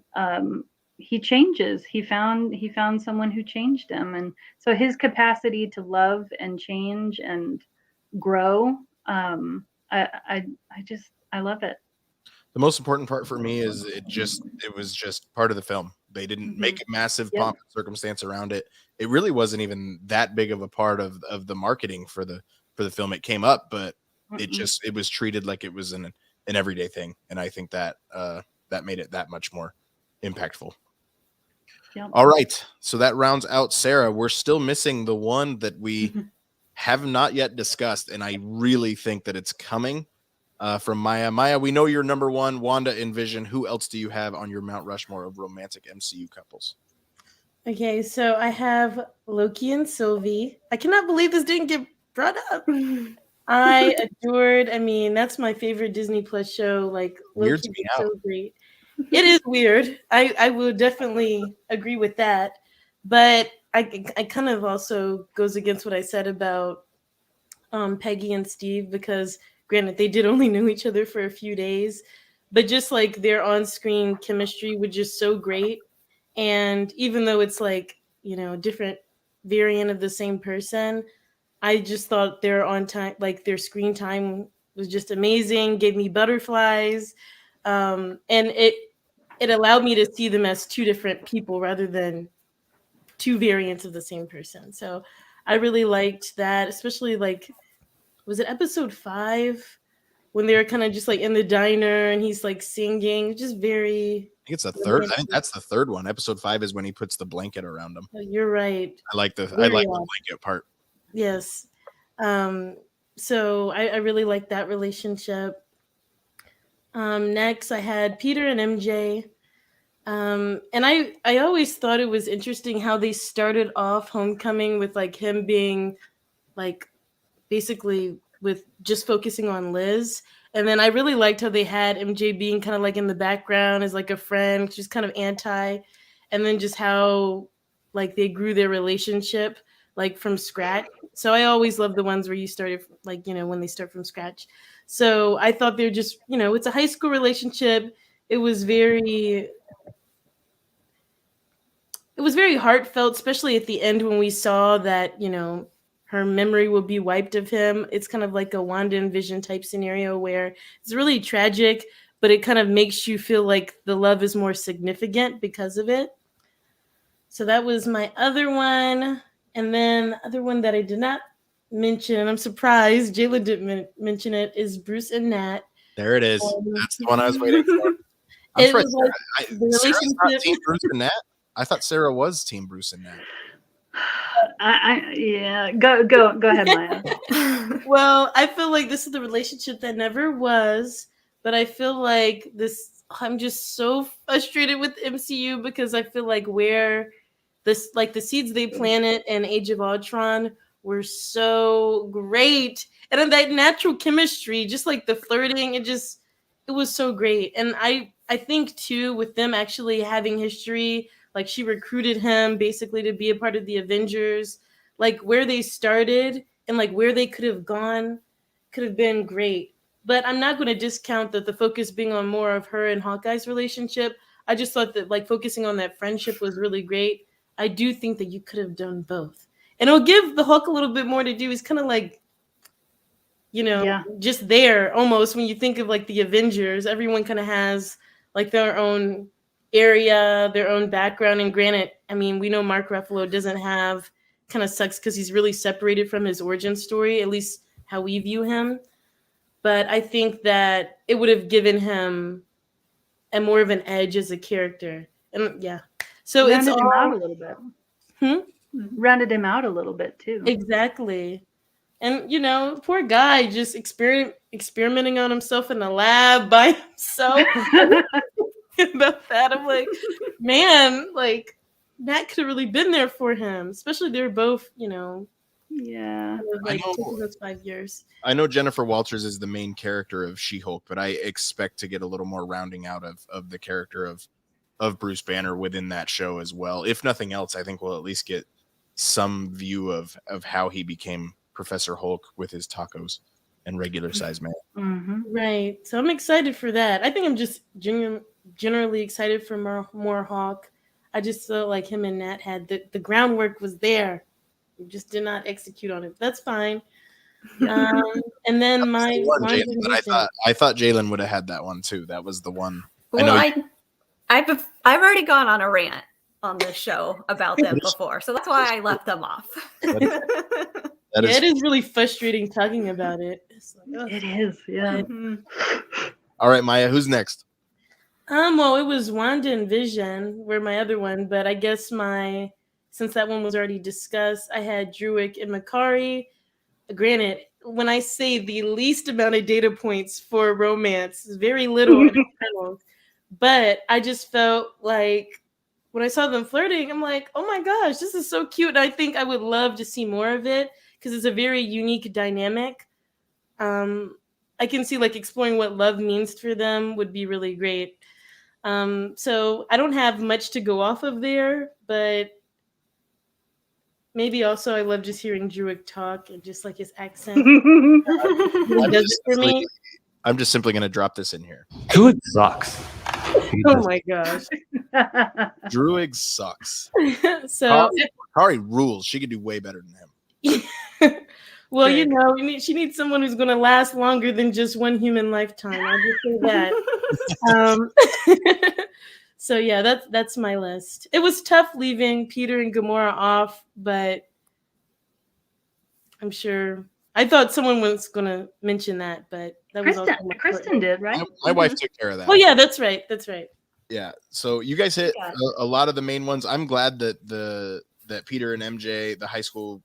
he changes. He found someone who changed him, and so his capacity to love and change and grow, I love it. The most important part for me is it was just part of the film. They didn't make a massive pomp and circumstance around it. It really wasn't even that big of a part of the marketing for the film. It came up, but it was treated like it was an everyday thing, and I think that that made it that much more impactful. Yep. All right, so that rounds out Sarah. We're still missing the one that we have not yet discussed, and I really think that it's coming from Maya. Maya, we know you're number one, Wanda and Vision. Who else do you have on your Mount Rushmore of romantic MCU couples? Okay, so I have Loki and Sylvie. I cannot believe this didn't get brought up. I adored, that's my favorite Disney Plus show. Weird Loki to be was so out. great. It is weird. I will definitely agree with that. But I kind of also goes against what I said about Peggy and Steve, because granted, they did only know each other for a few days, but just their on-screen chemistry was just so great. And even though it's different variant of the same person, I just thought their on time, their screen time was just amazing. Gave me butterflies, and it allowed me to see them as two different people rather than two variants of the same person. So I really liked that, especially was it episode 5 when they were kind of just in the diner and he's singing, just very. I think it's the third. I think that's the third one. Episode 5 is when he puts the blanket around him. Oh, you're right. I like the blanket part. Yes. So I really like that relationship. Next, I had Peter and MJ. And I always thought it was interesting how they started off Homecoming with like him being like basically with just focusing on Liz. And then I really liked how they had MJ being kind of like in the background as like a friend, she's kind of anti, and then just how like they grew their relationship like from scratch. So I always love the ones where you started like, when they start from scratch. So I thought they're just, it's a high school relationship. It was very heartfelt, especially at the end when we saw that, her memory will be wiped of him. It's kind of like a Wanda and Vision type scenario where it's really tragic, but it kind of makes you feel like the love is more significant because of it. So that was my other one. And then the other one that I did not mention, I'm surprised Jaylynn didn't mention it, is Bruce and Nat. There it is. That's the one I was waiting for. I'm It surprised was like the Sarah's not relationship. Team Bruce and Nat. I thought Sarah was Team Bruce and Nat. Yeah. Go ahead, Maya. Well, I feel like this is the relationship that never was, but I feel like I'm just so frustrated with MCU because I feel like where the seeds they planted in Age of Ultron were so great. And then that natural chemistry, just like the flirting, it was so great. And I think too, with them actually having history, like she recruited him basically to be a part of the Avengers, like where they started and like where they could have gone could have been great. But I'm not going to discount that the focus being on more of her and Hawkeye's relationship. I just thought that like focusing on that friendship was really great. I do think that you could have done both. And it'll give the Hulk a little bit more to do. He's kind of like, just there almost when you think of like the Avengers. Everyone kind of has like their own area, their own background. And granted, I mean, we know Mark Ruffalo doesn't have, kind of sucks because he's really separated from his origin story, at least how we view him. But I think that it would have given him a more of an edge as a character. And yeah. So rounded it's him all out a little bit. Rounded him out a little bit too. Exactly. And poor guy just experimenting on himself in the lab by himself. About that, I'm like, man, like Matt could have really been there for him. Especially they're both, yeah, like taking those 5 years. I know Jennifer Walters is the main character of She-Hulk, but I expect to get a little more rounding out of the character of Bruce Banner within that show as well. If nothing else, I think we'll at least get some view of how he became Professor Hulk with his tacos and regular size man. Mm-hmm. Right. So I'm excited for that. I think I'm just generally excited for more Hawk. I just felt like him and Nat had the groundwork was there. We just did not execute on it. That's fine. And then my one, I thought Jaylynn would have had that one too. That was the one. Well, I've already gone on a rant on this show about them before, so that's why I left them off. It is really frustrating talking about it. It's like, it is, yeah. All right, Maya, who's next? Well, it was Wanda and Vision were my other one, but I guess since that one was already discussed, I had Druid and Makari. Granted, when I say the least amount of data points for romance, very little, but I just felt like when I saw them flirting, I'm like, oh my gosh, this is so cute. And I think I would love to see more of it because it's a very unique dynamic. I can see like exploring what love means for them would be really great. So I don't have much to go off of there, but maybe also I love just hearing Druid talk and just like his accent. Really does it for me. I'm just simply going to drop this in here. Druid sucks. Oh my gosh. Druid sucks. So Kari rules. She could do way better than him. Well, she needs someone who's going to last longer than just one human lifetime. I'll just say that. So yeah, that's my list. It was tough leaving Peter and Gamora off, but I'm sure I thought someone was going to mention that, but that was Kristen did, right? My wife took care of that. Oh yeah, that's right. Yeah. So you guys hit a lot of the main ones. I'm glad that that Peter and MJ, the high school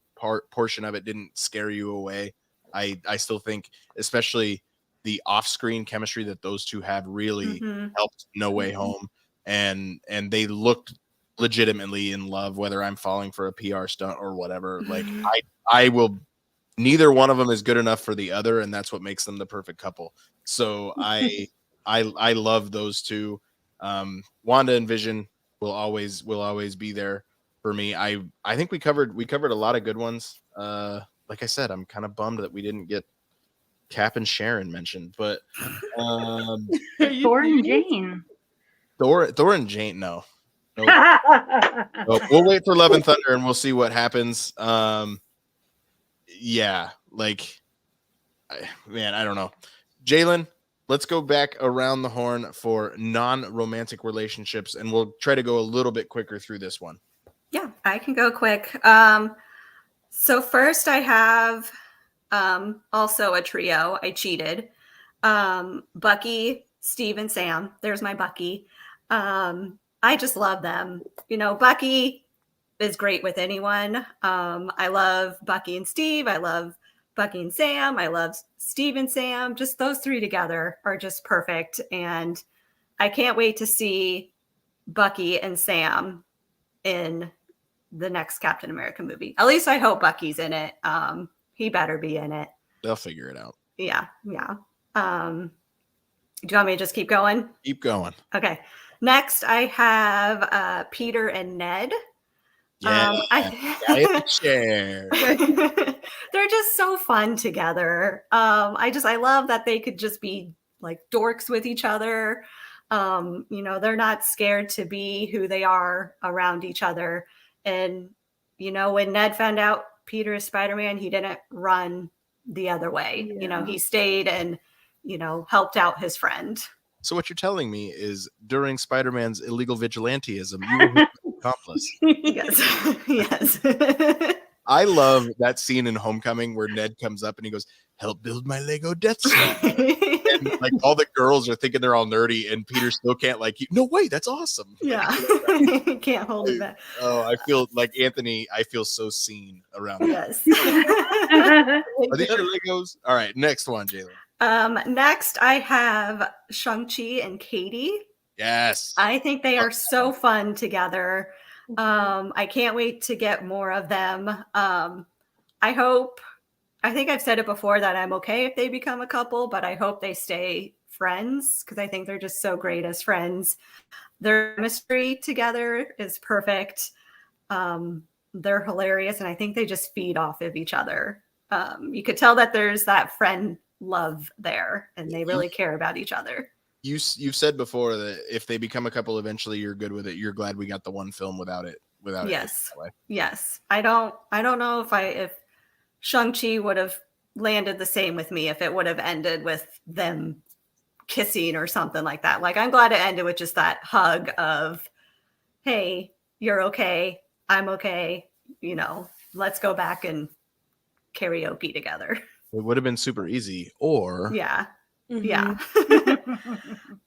portion of it, didn't scare you away. I still think, especially the off-screen chemistry that those two have, really helped No Way Home. and they looked legitimately in love, whether I'm falling for a PR stunt or whatever. Like I will, neither one of them is good enough for the other, and that's what makes them the perfect couple. So I love those two. Wanda and Vision will always be there for me. I think we covered a lot of good ones. Like I said, I'm kind of bummed that we didn't get Cap and Sharon mentioned, but Thor and Jane. Thor and Jane, no. Nope. We'll wait for Love and Thunder and we'll see what happens. Yeah, like, man, I don't know. Jaylynn, let's go back around the horn for non-romantic relationships, and we'll try to go a little bit quicker through this one. Yeah, I can go quick. So first I have also a trio. I cheated. Bucky, Steve, and Sam. There's my Bucky. I just love them. You know, Bucky is great with anyone. I love Bucky and Steve. I love Bucky and Sam. I love Steve and Sam. Just those three together are just perfect. And I can't wait to see Bucky and Sam in the next Captain America movie. At least I hope Bucky's in it. He better be in it. They'll figure it out. Yeah. Do you want me to just keep going? Keep going. Okay. Next, I have Peter and Ned. Yeah, I share. They're just so fun together. I love that they could just be like dorks with each other. You know, they're not scared to be who they are around each other. And, you know, when Ned found out Peter is Spider-Man, he didn't run the other way. Yeah. You know, he stayed and, you know, helped out his friend. So what you're telling me is during Spider-Man's illegal vigilantism, you were his accomplice. Yes. Yes. I love that scene in Homecoming where Ned comes up and he goes, "Help build my Lego Death Star." And like all the girls are thinking they're all nerdy, and Peter still can't like, no way, that's awesome. Yeah. Can't hold it back. Oh, I feel like Anthony. I feel so seen around. Yes. Are these your Legos? All right, next one, Jaylynn. Next, I have Shang-Chi and Katie. Yes. I think they are so fun together. I can't wait to get more of them. I think I've said it before that I'm okay if they become a couple, but I hope they stay friends because I think they're just so great as friends. Their chemistry together is perfect. They're hilarious, and I think they just feed off of each other. You could tell that there's that friend love there, and they really care about each other. You've said before that if they become a couple eventually, you're good with it. You're glad we got the one film without it. Yes. It Yes. I don't know if Shang-Chi would have landed the same with me if it would have ended with them kissing or something like that. Like, I'm glad it ended with just that hug of, hey, you're okay. I'm okay. You know, let's go back and karaoke together. It would have been super easy. Or Yeah. Mhm. Yeah.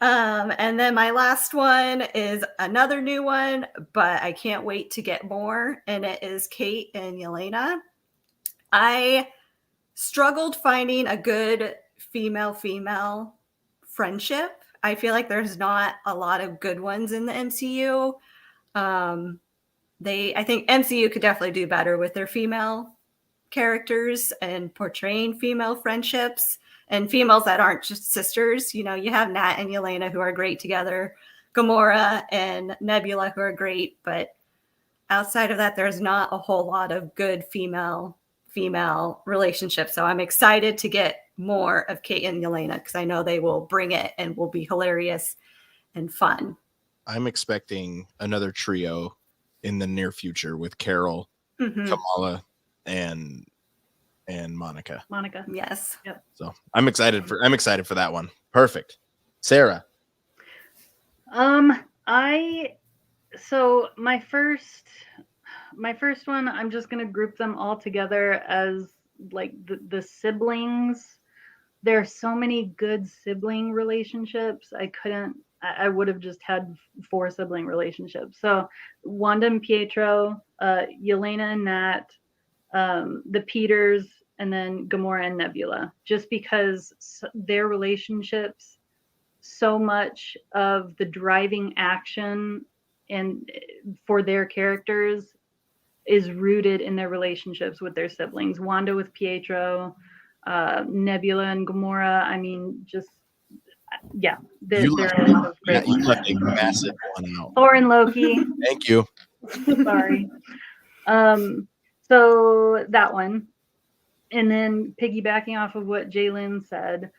And then my last one is another new one, but I can't wait to get more. And it is Kate and Yelena. I struggled finding a good female friendship. I feel like there's not a lot of good ones in the MCU. I think MCU could definitely do better with their female characters and portraying female friendships and females that aren't just sisters. You know, you have Nat and Yelena who are great together, Gamora and Nebula who are great, but outside of that, there's not a whole lot of good female relationships. So I'm excited to get more of Kate and Yelena because I know they will bring it and will be hilarious and fun. I'm expecting another trio in the near future with Carol, Kamala, and Monica. Yes. Yep. So I'm excited for that one. Perfect. Sarah. So my first one, I'm just gonna group them all together as like the siblings. There are so many good sibling relationships. I would have just had 4 sibling relationships. So Wanda and Pietro, Yelena and Nat, the Peters, and then Gamora and Nebula. Just because their relationships so much of the driving action and for their characters is rooted in their relationships with their siblings. Wanda with Pietro, Nebula and Gamora. I mean, just yeah, there are a lot of great You ones. left a massive one out. Thor and Loki. Thank you. Sorry. So that one. And then piggybacking off of what Jaylynn said,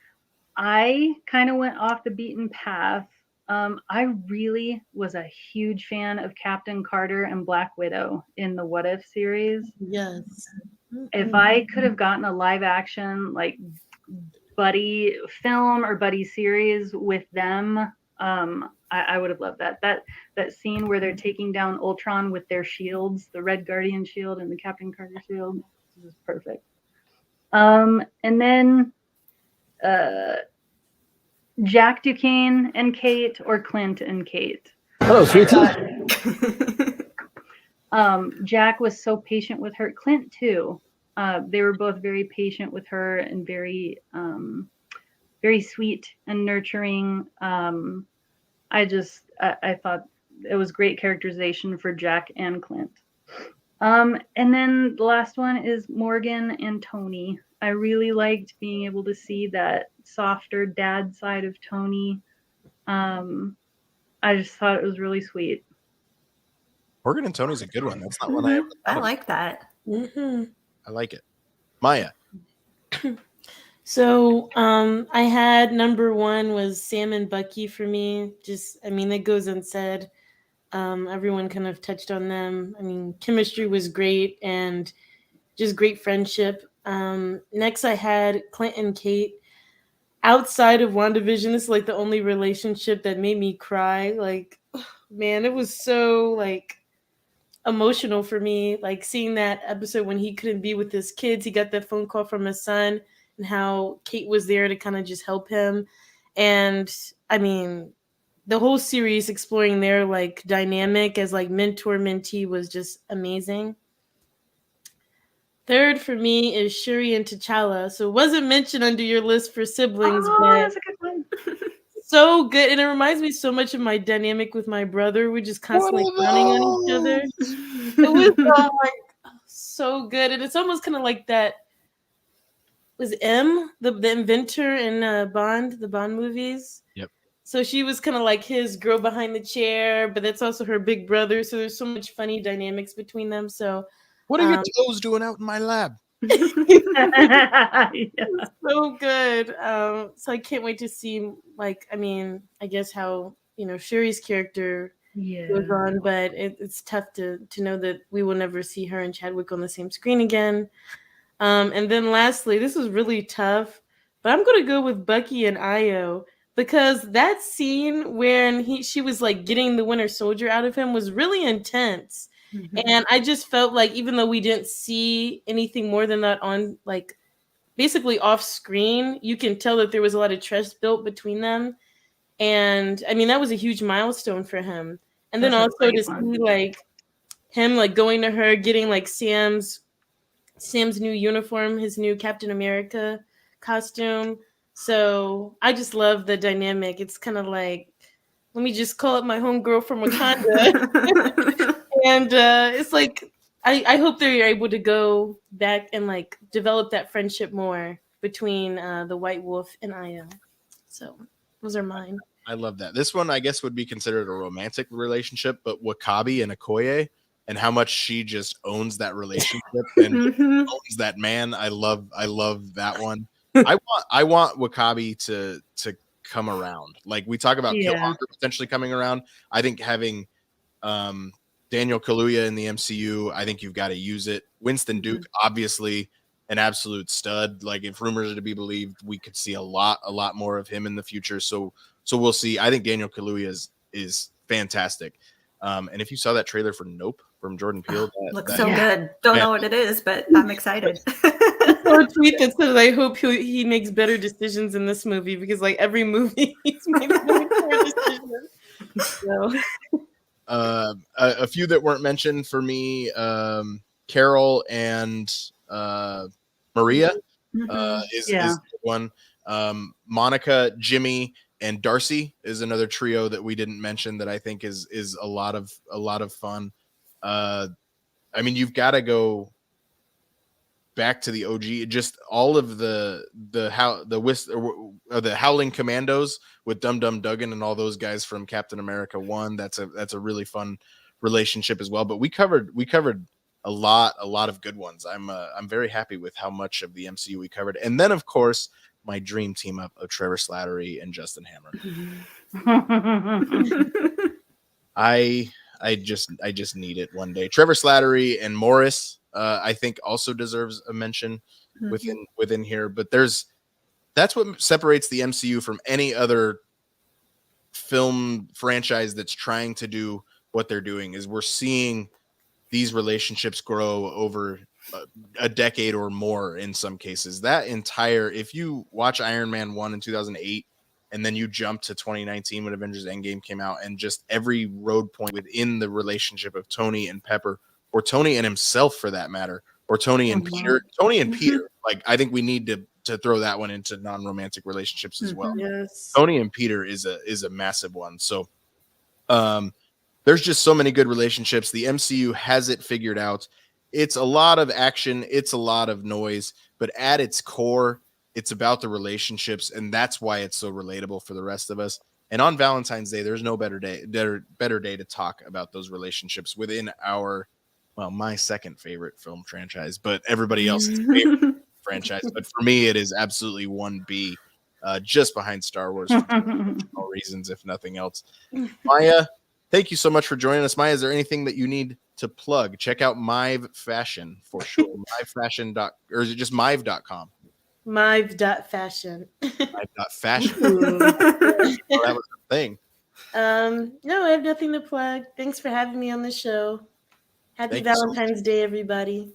I kind of went off the beaten path. I really was a huge fan of Captain Carter and Black Widow in the What If series. Yes. If I could have gotten a live action like buddy film or buddy series with them, I would have loved that. That scene where they're taking down Ultron with their shields, the Red Guardian shield and the Captain Carter shield, this is perfect. And then Jack Duquesne and Kate, or Clint and Kate. Hello, sweetheart. Jack was so patient with her. Clint too. They were both very patient with her and very, very sweet and nurturing. I thought it was great characterization for Jack and Clint. And then the last one is Morgan and Tony. I really liked being able to see that softer dad side of Tony. I just thought it was really sweet. Morgan and Tony's a good one. That's not one I ever thought I of. like that. Mm-hmm. I like it. Maya. So I had number one was Sam and Bucky for me. Just, I mean, it goes unsaid. Everyone kind of touched on them. I mean, chemistry was great and just great friendship. Next, I had Clint and Kate. Outside of WandaVision, this is like the only relationship that made me cry. Like, man, it was so like emotional for me. Like seeing that episode when he couldn't be with his kids, he got that phone call from his son, and how Kate was there to kind of just help him. And I mean, the whole series exploring their like dynamic as like mentor mentee was just amazing. Third for me is Shuri and T'Challa. So it wasn't mentioned under your list for siblings, Oh, but that's a good one. so good. And it reminds me so much of my dynamic with my brother. We're just constantly clowning on each other. It was like so good. And it's almost kind of like that. Was M the inventor in the Bond movies? Yep. So she was kind of like his girl behind the chair, but that's also her big brother. So there's so much funny dynamics between them. So What are your toes doing out in my lab? Yeah. so good. So I can't wait to see, like, I mean, I guess how, you know, Shuri's character goes on, but it's tough to know that we will never see her and Chadwick on the same screen again. And then lastly, this was really tough, but I'm going to go with Bucky and Io, because that scene when she was like getting the Winter Soldier out of him was really intense. Mm-hmm. And I just felt like even though we didn't see anything more than that on like basically off screen, you can tell that there was a lot of trust built between them. And I mean, that was a huge milestone for him. And then That's also to see like him like going to her, getting like Sam's new uniform, his new Captain America costume. So I just love the dynamic. It's kind of like, let me just call up my homegirl from Wakanda. And it's like, I hope they're able to go back and like develop that friendship more between the White Wolf and Io. So those are mine. I love that. This one, I guess, would be considered a romantic relationship, but Wakabi and Okoye, and how much she just owns that relationship and owns that man. I love that one. I want Wakabi to come around. Like we talk about Killmonger potentially coming around. I think having Daniel Kaluuya in the MCU, I think you've got to use it. Winston Duke, obviously an absolute stud. Like if rumors are to be believed, we could see a lot more of him in the future. So we'll see. I think Daniel Kaluuya is fantastic. And if you saw that trailer for Nope from Jordan Peele, looks so good. Don't know what it is, but I'm excited. A tweet that says, "I hope he makes better decisions in this movie," because like every movie he's made really poor decisions. So. A few that weren't mentioned for me, Carol and Maria is one. Monica, Jimmy, and Darcy is another trio that we didn't mention that I think is a lot of fun. I mean, you've got to go back to the OG, just all of the Howling Commandos with Dum Dum Dugan and all those guys from Captain America 1. That's a really fun relationship as well. But we covered a lot of good ones. I'm very happy with how much of the MCU we covered. And then of course my dream team up of Trevor Slattery and Justin Hammer. I just need it one day. Trevor Slattery and Morris, I think also deserves a mention within here. But that's what separates the MCU from any other film franchise that's trying to do what they're doing. Is we're seeing these relationships grow over a decade or more in some cases. If you watch Iron Man 1 in 2008 and then you jump to 2019 when Avengers Endgame came out, and just every road point within the relationship of Tony and Pepper, or Tony and himself for that matter, or Tony and Peter, like I think we need to throw that one into non-romantic relationships as well. Yes. Tony and Peter is a massive one. So there's just so many good relationships. The MCU has it figured out. It's a lot of action. It's a lot of noise, but at its core, it's about the relationships, and that's why it's so relatable for the rest of us. And on Valentine's Day, there's no better day to talk about those relationships within my second favorite film franchise, but everybody else's favorite franchise. But for me, it is absolutely 1B, just behind Star Wars for all reasons, if nothing else. Maya, thank you so much for joining us. Maya, is there anything that you need to plug? Check out Mive Fashion for sure. Mivefashion. Or is it just Mive.com? Mive.fashion. Mive.fashion. That was the thing. No, I have nothing to plug. Thanks for having me on the show. Happy Valentine's Day, everybody.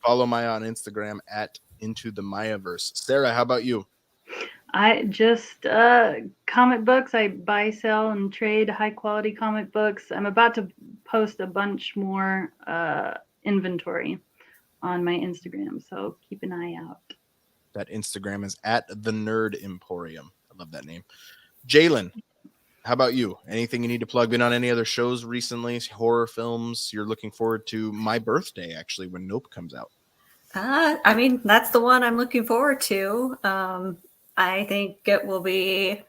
Follow Maya on Instagram at Into the Mayaverse. Sarah, how about you? I just comic books. I buy, sell, and trade high quality comic books. I'm about to post a bunch more inventory on my Instagram, so keep an eye out. That Instagram is at the Nerd Emporium. I love that name. Jaylynn, how about you? Anything you need to plug? Been on any other shows recently? Horror films you're looking forward to? My birthday, actually, when Nope comes out. I mean, that's the one I'm looking forward to. I think it will be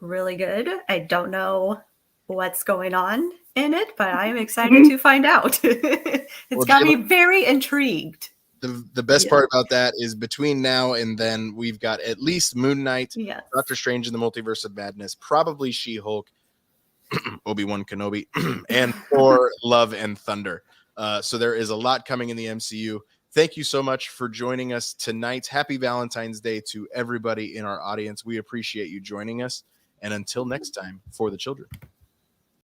really good. I don't know what's going on in it, but I'm excited to find out. It's got me very intrigued. The best part about that is between now and then, we've got at least Moon Knight, Doctor Strange in the Multiverse of Madness, probably She-Hulk, Obi-Wan Kenobi, and Thor, Love and Thunder. So there is a lot coming in the MCU. Thank you so much for joining us tonight. Happy Valentine's Day to everybody in our audience. We appreciate you joining us. And until next time, for the children.